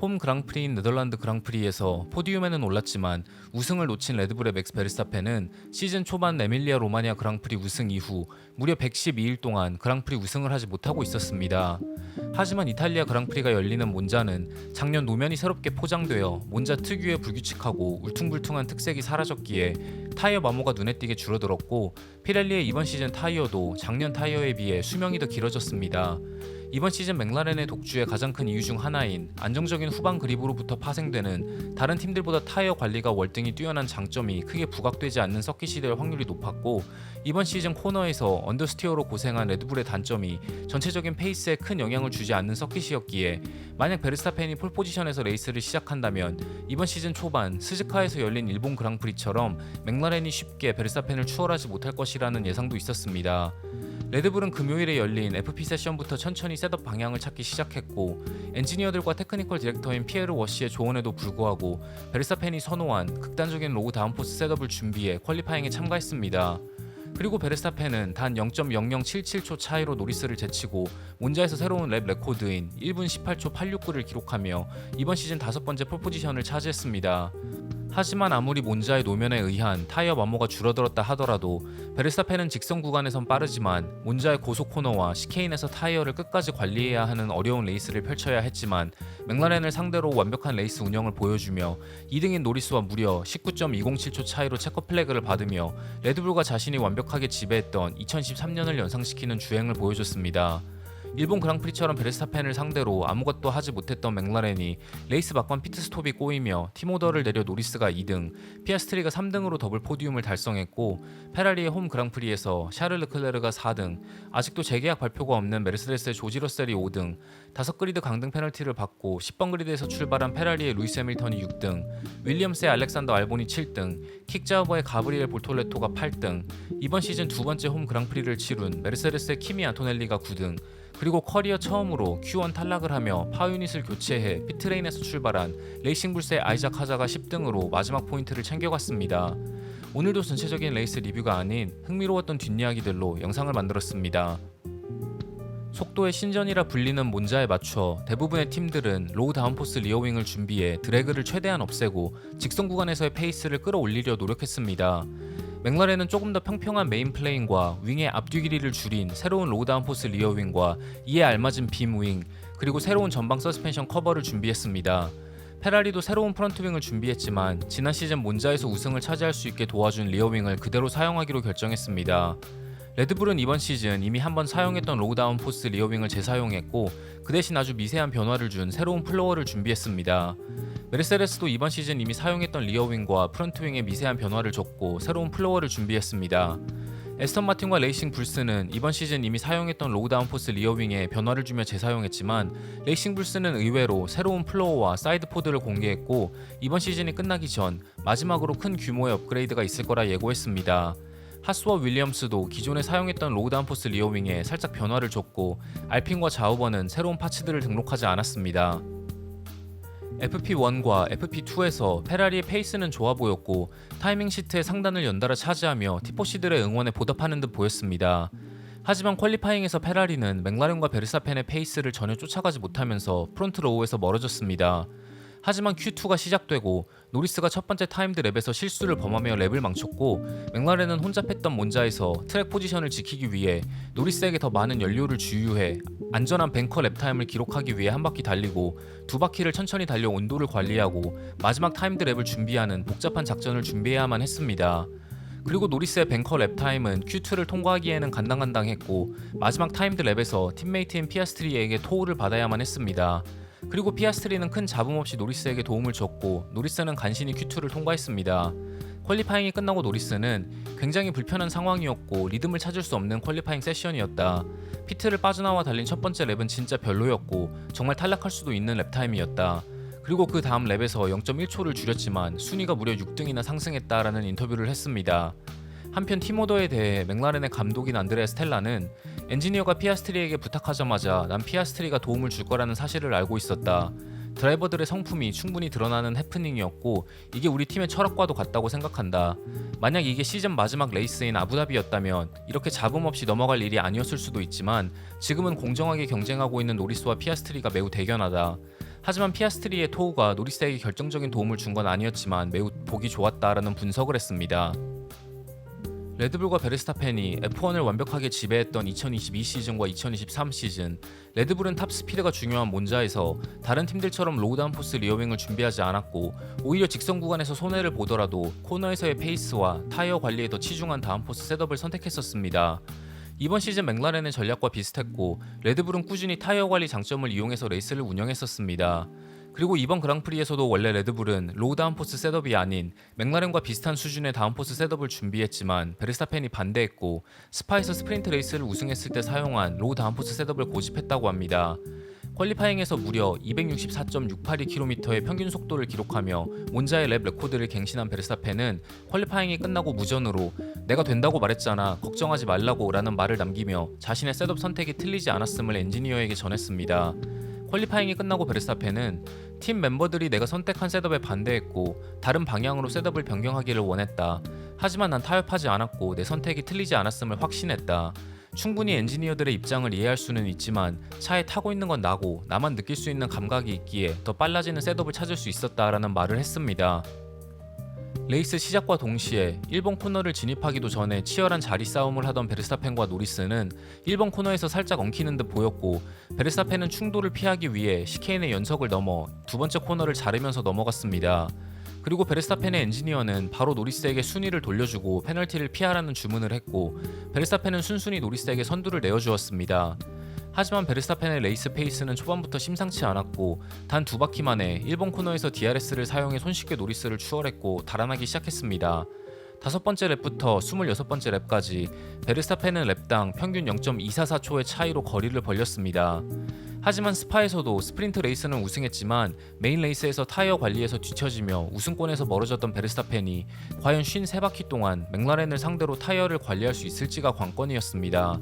홈 그랑프리인 네덜란드 그랑프리에서 포디움에는 올랐지만 우승을 놓친 레드불의 맥스 베르스타펜은 시즌 초반 에밀리아 로마니아 그랑프리 우승 이후 무려 112일 동안 그랑프리 우승을 하지 못하고 있었습니다. 하지만 이탈리아 그랑프리가 열리는 몬자는 작년 노면이 새롭게 포장되어 몬자 특유의 불규칙하고 울퉁불퉁한 특색이 사라졌기에 타이어 마모가 눈에 띄게 줄어들었고 피렐리의 이번 시즌 타이어도 작년 타이어에 비해 수명이 더 길어졌습니다. 이번 시즌 맥라렌의 독주의 가장 큰 이유 중 하나인 안정적인 후방 그립으로부터 파생되는 다른 팀들보다 타이어 관리가 월등히 뛰어난 장점이 크게 부각되지 않는 서킷이 될 확률이 높았고 이번 시즌 코너에서 언더스티어로 고생한 레드불의 단점이 전체적인 페이스에 큰 영향을 주지 않는 서킷이었기에 만약 베르스타펜이 폴포지션에서 레이스를 시작한다면 이번 시즌 초반 스즈카에서 열린 일본 그랑프리처럼 맥라렌이 쉽게 베르스타펜을 추월하지 못할 것이라는 예상도 있었습니다. 레드불은 금요일에 열린 FP 세션부터 천천히 셋업 방향을 찾기 시작했고 엔지니어들과 테크니컬 디렉터인 피에르 워시의 조언에도 불구하고 베르스타펜이 선호한 극단적인 로우 다운포스 셋업을 준비해 퀄리파잉에 참가했습니다. 그리고 베르스타펜은 단 0.0077초 차이로 노리스를 제치고 몬자에서 새로운 랩 레코드인 1분 18초 869를 기록하며 이번 시즌 5번째 폴포지션을 차지했습니다. 하지만 아무리 몬자의 노면에 의한 타이어 마모가 줄어들었다 하더라도 베르스타펜은 직선 구간에선 빠르지만 몬자의 고속 코너와 시케인에서 타이어를 끝까지 관리해야 하는 어려운 레이스를 펼쳐야 했지만 맥라렌을 상대로 완벽한 레이스 운영을 보여주며 2등인 노리스와 무려 19.207초 차이로 체커 플래그를 받으며 레드불과 자신이 완벽하게 지배했던 2013년을 연상시키는 주행을 보여줬습니다. 일본 그랑프리처럼 베르스타펜을 상대로 아무것도 하지 못했던 맥라렌이 레이스 막판 피트스톱이 꼬이며 팀오더를 내려 노리스가 2등, 피아스트리가 3등으로 더블 포디움을 달성했고 페라리의 홈 그랑프리에서 샤를 르클레르가 4등, 아직도 재계약 발표가 없는 메르세데스의 조지 러셀이 5등, 5그리드 강등 페널티를 받고 10번 그리드에서 출발한 페라리의 루이스 해밀턴이 6등, 윌리엄스의 알렉산더 알본이 7등, 킥자우버의 가브리엘 볼톨레토가 8등, 이번 시즌 두 번째 홈 그랑프리를 치룬 메르세데스의 키미 안토넬리가 9등, 그리고 커리어 처음으로 Q1 탈락을 하며 파유닛을 교체해 피트레인에서 출발한 레이싱불스의 아이작 하자가 10등으로 마지막 포인트를 챙겨갔습니다. 오늘도 전체적인 레이스 리뷰가 아닌 흥미로웠던 뒷이야기들로 영상을 만들었습니다. 속도의 신전이라 불리는 몬자에 맞춰 대부분의 팀들은 로우 다운포스 리어윙을 준비해 드래그를 최대한 없애고 직선 구간에서의 페이스를 끌어올리려 노력했습니다. 맥라렌은 조금 더 평평한 메인 플레인과 윙의 앞뒤 길이를 줄인 새로운 로우 다운포스 리어윙과 이에 알맞은 빔 윙, 그리고 새로운 전방 서스펜션 커버를 준비했습니다. 페라리도 새로운 프런트윙을 준비했지만 지난 시즌 몬자에서 우승을 차지할 수 있게 도와준 리어윙을 그대로 사용하기로 결정했습니다. 레드불은 이번 시즌 이미 한번 사용했던 로우 다운포스 리어윙을 재사용했고 그 대신 아주 미세한 변화를 준 새로운 플로어를 준비했습니다. 메르세데스도 이번 시즌 이미 사용했던 리어윙과 프런트윙에 미세한 변화를 줬고 새로운 플로어를 준비했습니다. 에스턴 마틴과 레이싱 불스는 이번 시즌 이미 사용했던 로우 다운포스 리어윙에 변화를 주며 재사용했지만 레이싱 불스는 의외로 새로운 플로어와 사이드 포드를 공개했고 이번 시즌이 끝나기 전 마지막으로 큰 규모의 업그레이드가 있을 거라 예고했습니다. 하스와 윌리엄스도 기존에 사용했던 로우 다운포스 리어윙에 살짝 변화를 줬고 알핀과 자우버는 새로운 파츠들을 등록하지 않았습니다. FP1과 FP2에서 페라리의 페이스는 좋아 보였고 타이밍 시트의 상단을 연달아 차지하며 티포시들의 응원에 보답하는 듯 보였습니다. 하지만 퀄리파잉에서 페라리는 맥라렌과 베르스타펜의 페이스를 전혀 쫓아가지 못하면서 프론트 로우에서 멀어졌습니다. 하지만 Q2가 시작되고 노리스가 첫 번째 타임드 랩에서 실수를 범하며 랩을 망쳤고 맥라렌은 혼잡했던 몬자에서 트랙 포지션을 지키기 위해 노리스에게 더 많은 연료를 주유해 안전한 뱅커 랩타임을 기록하기 위해 한 바퀴 달리고 두 바퀴를 천천히 달려 온도를 관리하고 마지막 타임드 랩을 준비하는 복잡한 작전을 준비해야만 했습니다. 그리고 노리스의 뱅커 랩타임은 Q2를 통과하기에는 간당간당했고 마지막 타임드 랩에서 팀메이트인 피아스트리에게 토우를 받아야만 했습니다. 그리고 피아스트리는 큰 잡음 없이 노리스에게 도움을 줬고 노리스는 간신히 Q2를 통과했습니다. 퀄리파잉이 끝나고 노리스는 굉장히 불편한 상황이었고 리듬을 찾을 수 없는 퀄리파잉 세션이었다. 피트를 빠져나와 달린 첫 번째 랩은 진짜 별로였고 정말 탈락할 수도 있는 랩타임이었다. 그리고 그 다음 랩에서 0.1초를 줄였지만 순위가 무려 6등이나 상승했다라는 인터뷰를 했습니다. 한편 팀오더에 대해 맥라렌의 감독인 안드레아 스텔라는 엔지니어가 피아스트리에게 부탁하자마자 난 피아스트리가 도움을 줄 거라는 사실을 알고 있었다. 드라이버들의 성품이 충분히 드러나는 해프닝이었고 이게 우리 팀의 철학과도 같다고 생각한다. 만약 이게 시즌 마지막 레이스인 아부다비였다면 이렇게 잡음 없이 넘어갈 일이 아니었을 수도 있지만 지금은 공정하게 경쟁하고 있는 노리스와 피아스트리가 매우 대견하다. 하지만 피아스트리의 토우가 노리스에게 결정적인 도움을 준 건 아니었지만 매우 보기 좋았다라는 분석을 했습니다. 레드불과 베르스타펜이 F1을 완벽하게 지배했던 2022 시즌과 2023 시즌, 레드불은 탑스피드가 중요한 몬자에서 다른 팀들처럼 로우 다운포스 리어윙을 준비하지 않았고 오히려 직선 구간에서 손해를 보더라도 코너에서의 페이스와 타이어 관리에 더 치중한 다운포스 셋업을 선택했었습니다. 이번 시즌 맥라렌의 전략과 비슷했고 레드불은 꾸준히 타이어 관리 장점을 이용해서 레이스를 운영했었습니다. 그리고 이번 그랑프리에서도 원래 레드불은 로우 다운포스 셋업이 아닌 맥라렌과 비슷한 수준의 다운포스 셋업을 준비했지만 베르스타펜이 반대했고 스파에서 스프린트 레이스를 우승했을 때 사용한 로우 다운포스 셋업을 고집했다고 합니다. 퀄리파잉에서 무려 264.682km의 평균 속도를 기록하며 몬자의 랩 레코드를 갱신한 베르스타펜은 퀄리파잉이 끝나고 무전으로 "내가 된다고 말했잖아, 걱정하지 말라고" 라는 말을 남기며 자신의 셋업 선택이 틀리지 않았음을 엔지니어에게 전했습니다. 퀄리파잉이 끝나고 베르스타펜은 "팀 멤버들이 내가 선택한 셋업에 반대했고 다른 방향으로 셋업을 변경하기를 원했다. 하지만 난 타협하지 않았고 내 선택이 틀리지 않았음을 확신했다. 충분히 엔지니어들의 입장을 이해할 수는 있지만 차에 타고 있는 건 나고 나만 느낄 수 있는 감각이 있기에 더 빨라지는 셋업을 찾을 수 있었다라는 말을 했습니다. 레이스 시작과 동시에 1번 코너를 진입하기도 전에 치열한 자리 싸움을 하던 베르스타펜과 노리스는 1번 코너에서 살짝 엉키는 듯 보였고 베르스타펜은 충돌을 피하기 위해 시케인의 연석을 넘어 두 번째 코너를 자르면서 넘어갔습니다. 그리고 베르스타펜의 엔지니어는 바로 노리스에게 순위를 돌려주고 페널티를 피하라는 주문을 했고 베르스타펜은 순순히 노리스에게 선두를 내어주었습니다. 하지만 베르스타펜의 레이스 페이스는 초반부터 심상치 않았고 단 두 바퀴 만에 1번 코너에서 DRS를 사용해 손쉽게 노리스를 추월했고 달아나기 시작했습니다. 다섯 번째 랩부터 26번째 랩까지 베르스타펜은 랩당 평균 0.244초의 차이로 거리를 벌렸습니다. 하지만 스파에서도 스프린트 레이스는 우승했지만 메인 레이스에서 타이어 관리에서 뒤처지며 우승권에서 멀어졌던 베르스타펜이 과연 53바퀴 동안 맥라렌을 상대로 타이어를 관리할 수 있을지가 관건이었습니다.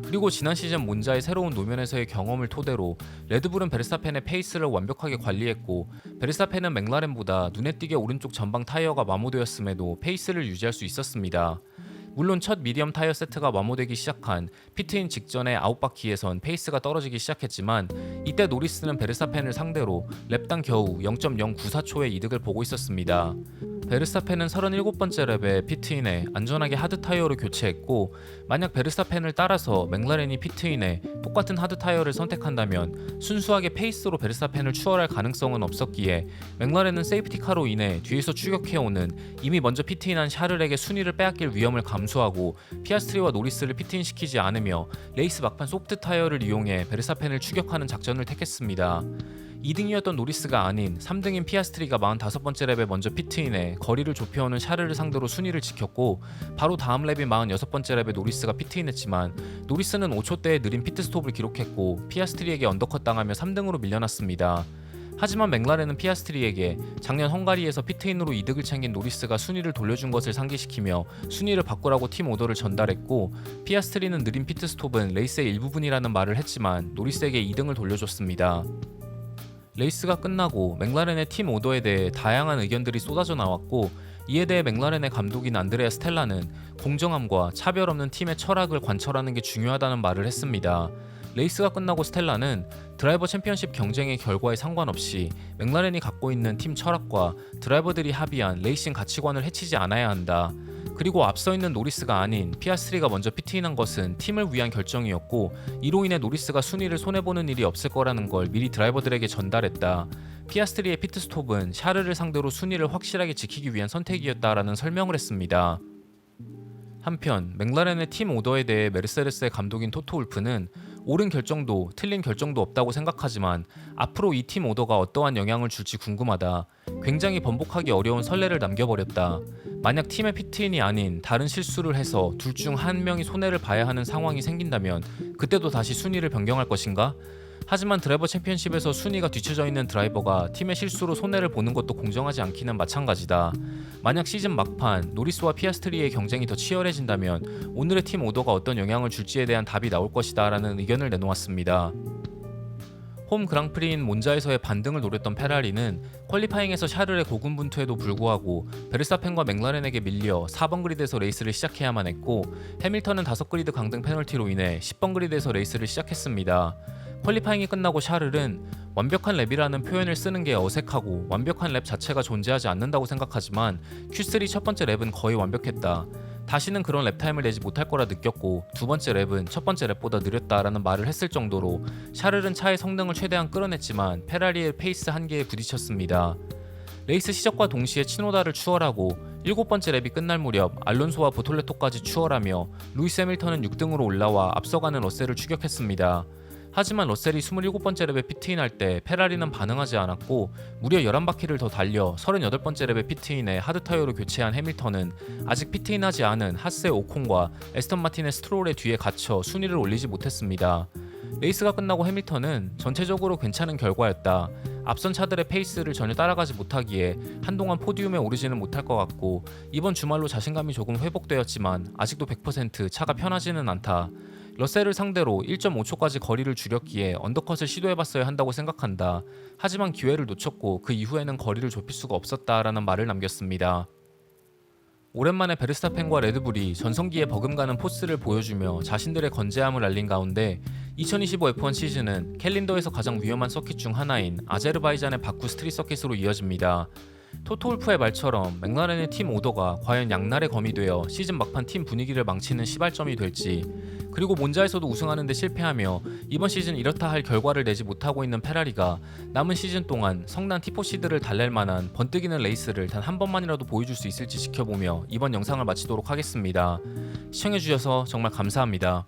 그리고 지난 시즌 몬자의 새로운 노면에서의 경험을 토대로 레드불은 베르스타펜의 페이스를 완벽하게 관리했고 베르스타펜은 맥라렌보다 눈에 띄게 오른쪽 전방 타이어가 마모되었음에도 페이스를 유지할 수 있었습니다. 물론 첫 미디엄 타이어 세트가 마모되기 시작한 피트인 직전의 9바퀴에선 페이스가 떨어지기 시작했지만 이때 노리스는 베르스타펜을 상대로 랩당 겨우 0.094초의 이득을 보고 있었습니다. 베르스타펜은 37번째 랩에 피트인에 안전하게 하드 타이어로 교체했고 만약 베르스타펜을 따라서 맥라렌이 피트인에 똑같은 하드 타이어를 선택한다면 순수하게 페이스로 베르스타펜을 추월할 가능성은 없었기에 맥라렌은 세이프티카로 인해 뒤에서 추격해오는 이미 먼저 피트인한 샤를에게 순위를 빼앗길 위험을 감수하고 피아스트리와 노리스를 피트인시키지 않으며 레이스 막판 소프트 타이어를 이용해 베르스타펜을 추격하는 작전을 택했습니다. 2등이었던 노리스가 아닌 3등인 피아스트리가 45번째 랩에 먼저 피트인해 거리를 좁혀오는 샤르를 상대로 순위를 지켰고 바로 다음 랩인 46번째 랩에 노리스가 피트인했지만 노리스는 5초대의 느린 피트스톱을 기록했고 피아스트리에게 언더컷 당하며 3등으로 밀려났습니다. 하지만 맥라렌은 피아스트리에게 작년 헝가리에서 피트인으로 이득을 챙긴 노리스가 순위를 돌려준 것을 상기시키며 순위를 바꾸라고 팀 오더를 전달했고 피아스트리는 느린 피트스톱은 레이스의 일부분이라는 말을 했지만 노리스에게 2등을 돌려줬습니다. 레이스가 끝나고 맥라렌의 팀 오더에 대해 다양한 의견들이 쏟아져 나왔고 이에 대해 맥라렌의 감독인 안드레아 스텔라는 공정함과 차별 없는 팀의 철학을 관철하는 게 중요하다는 말을 했습니다. 레이스가 끝나고 스텔라는 드라이버 챔피언십 경쟁의 결과에 상관없이 맥라렌이 갖고 있는 팀 철학과 드라이버들이 합의한 레이싱 가치관을 해치지 않아야 한다. 그리고 앞서 있는 노리스가 아닌 피아스트리가 먼저 피트인한 것은 팀을 위한 결정이었고 이로 인해 노리스가 순위를 손해보는 일이 없을 거라는 걸 미리 드라이버들에게 전달했다. 피아스트리의 피트스톱은 샤르를 상대로 순위를 확실하게 지키기 위한 선택이었다라는 설명을 했습니다. 한편 맥라렌의 팀 오더에 대해 메르세데스의 감독인 토토 울프는 옳은 결정도 틀린 결정도 없다고 생각하지만 앞으로 이 팀 오더가 어떠한 영향을 줄지 궁금하다. 굉장히 번복하기 어려운 선례를 남겨버렸다. 만약 팀의 피트인이 아닌 다른 실수를 해서 둘 중 한 명이 손해를 봐야 하는 상황이 생긴다면 그때도 다시 순위를 변경할 것인가? 하지만 드라이버 챔피언십에서 순위가 뒤쳐져 있는 드라이버가 팀의 실수로 손해를 보는 것도 공정하지 않기는 마찬가지다. 만약 시즌 막판 노리스와 피아스트리의 경쟁이 더 치열해진다면 오늘의 팀 오더가 어떤 영향을 줄지에 대한 답이 나올 것이다 라는 의견을 내놓았습니다. 홈 그랑프리인 몬자에서의 반등을 노렸던 페라리는 퀄리파잉에서 샤를의 고군분투에도 불구하고 베르스타펜과 맥라렌에게 밀려 4번 그리드에서 레이스를 시작해야만 했고 해밀턴은 5그리드 강등 페널티로 인해 10번 그리드에서 레이스를 시작했습니다. 퀄리파잉이 끝나고 샤를은 완벽한 랩이라는 표현을 쓰는 게 어색하고 완벽한 랩 자체가 존재하지 않는다고 생각하지만 Q3 첫 번째 랩은 거의 완벽했다. 다시는 그런 랩 타임을 내지 못할 거라 느꼈고 두 번째 랩은 첫 번째 랩보다 느렸다라는 말을 했을 정도로 샤를은 차의 성능을 최대한 끌어냈지만 페라리의 페이스 한계에 부딪혔습니다. 레이스 시작과 동시에 치노다를 추월하고 일곱 번째 랩이 끝날 무렵 알론소와 보톨레토까지 추월하며 루이스 해밀턴은 6등으로 올라와 앞서가는 러셀을 추격했습니다. 하지만 러셀이 27번째 랩에 피트인할 때 페라리는 반응하지 않았고 무려 11바퀴를 더 달려 38번째 랩에 피트인해 하드타이어로 교체한 해밀턴은 아직 피트인하지 않은 하스의 오콘과 에스턴 마틴의 스트롤의 뒤에 갇혀 순위를 올리지 못했습니다. 레이스가 끝나고 해밀턴은 전체적으로 괜찮은 결과였다. 앞선 차들의 페이스를 전혀 따라가지 못하기에 한동안 포디움에 오르지는 못할 것 같고 이번 주말로 자신감이 조금 회복되었지만 아직도 100% 차가 편하지는 않다. 러셀을 상대로 1.5초까지 거리를 줄였기에 언더컷을 시도해봤어야 한다고 생각한다. 하지만 기회를 놓쳤고 그 이후에는 거리를 좁힐 수가 없었다라는 말을 남겼습니다. 오랜만에 베르스타펜과 레드불이 전성기에 버금가는 포스를 보여주며 자신들의 건재함을 알린 가운데 2025 F1 시즌은 캘린더에서 가장 위험한 서킷 중 하나인 아제르바이잔의 바쿠 스트릿 서킷으로 이어집니다. 토토 울프의 말처럼 맥라렌의 팀 오더가 과연 양날의 검이 되어 시즌 막판 팀 분위기를 망치는 시발점이 될지, 그리고 몬자에서도 우승하는 데 실패하며 이번 시즌 이렇다 할 결과를 내지 못하고 있는 페라리가 남은 시즌 동안 성난 T4시드를 달랠 만한 번뜩이는 레이스를 단 한 번만이라도 보여줄 수 있을지 지켜보며 이번 영상을 마치도록 하겠습니다. 시청해주셔서 정말 감사합니다.